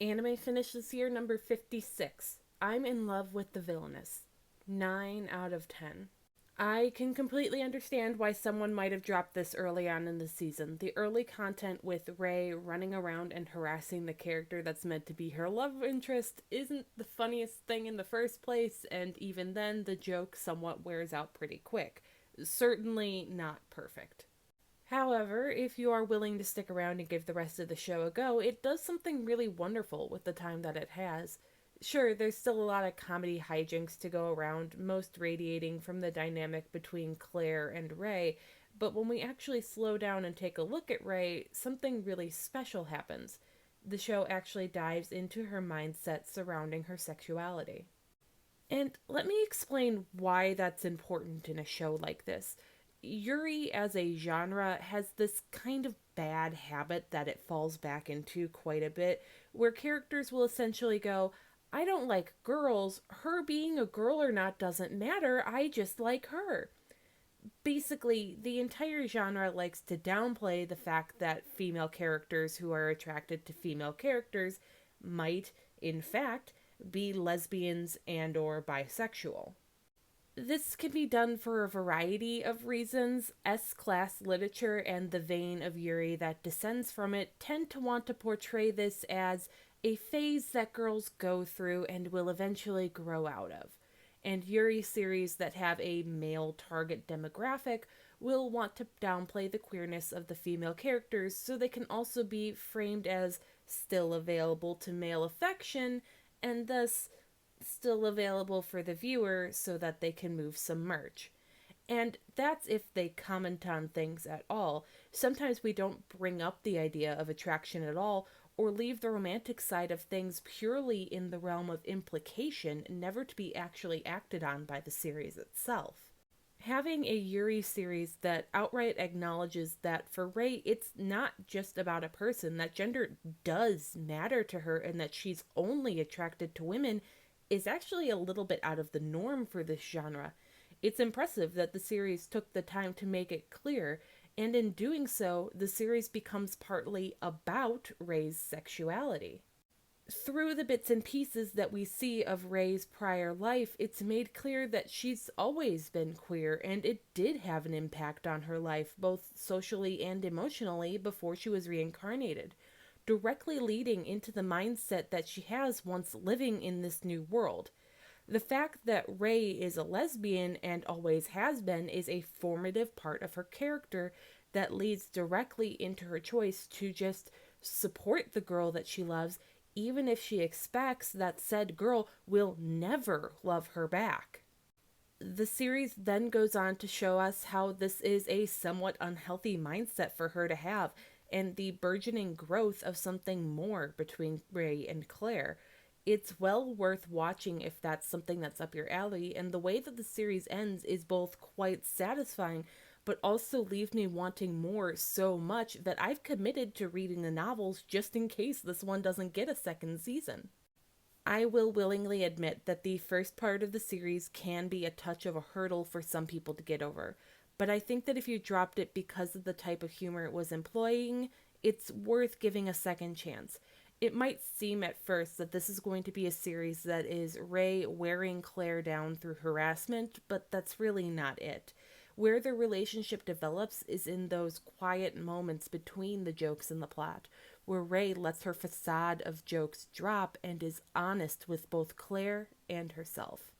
Anime finished this year number 56. I'm in love with the Villainess. 9 out of 10. I can completely understand why someone might have dropped this early on in the season. The early content with Rei running around and harassing the character that's meant to be her love interest isn't the funniest thing in the first place, and even then, the joke somewhat wears out pretty quick. Certainly not perfect. However, if you are willing to stick around and give the rest of the show a go, it does something really wonderful with the time that it has. Sure, there's still a lot of comedy hijinks to go around, most radiating from the dynamic between Claire and Ray, but when we actually slow down and take a look at Ray, something really special happens. The show actually dives into her mindset surrounding her sexuality. And let me explain why that's important in a show like this. Yuri as a genre has this kind of bad habit that it falls back into quite a bit, where characters will essentially go, I don't like girls, her being a girl or not doesn't matter, I just like her. Basically, the entire genre likes to downplay the fact that female characters who are attracted to female characters might, in fact, be lesbians and or bisexual. This can be done for a variety of reasons. S-class literature and the vein of Yuri that descends from it tend to want to portray this as a phase that girls go through and will eventually grow out of. And Yuri series that have a male target demographic will want to downplay the queerness of the female characters so they can also be framed as still available to male affection and thus still available for the viewer so that they can move some merch. And that's if they comment on things at all. Sometimes we don't bring up the idea of attraction at all, or leave the romantic side of things purely in the realm of implication, never to be actually acted on by the series itself. Having a Yuri series that outright acknowledges that for Rei, it's not just about a person, that gender does matter to her and that she's only attracted to women is actually a little bit out of the norm for this genre. It's impressive that the series took the time to make it clear, and in doing so, the series becomes partly about Rei's sexuality. Through the bits and pieces that we see of Rei's prior life, it's made clear that she's always been queer, and it did have an impact on her life, both socially and emotionally, before she was reincarnated, directly leading into the mindset that she has once living in this new world. The fact that Rei is a lesbian and always has been is a formative part of her character that leads directly into her choice to just support the girl that she loves, even if she expects that said girl will never love her back. The series then goes on to show us how this is a somewhat unhealthy mindset for her to have, and the burgeoning growth of something more between Rei and Claire. It's well worth watching if that's something that's up your alley, and the way that the series ends is both quite satisfying, but also leaves me wanting more so much that I've committed to reading the novels just in case this one doesn't get a second season. I will willingly admit that the first part of the series can be a touch of a hurdle for some people to get over, but I think that if you dropped it because of the type of humor it was employing, it's worth giving a second chance. It might seem at first that this is going to be a series that is Rei wearing Claire down through harassment, but that's really not it. Where the relationship develops is in those quiet moments between the jokes and the plot, where Rei lets her facade of jokes drop and is honest with both Claire and herself.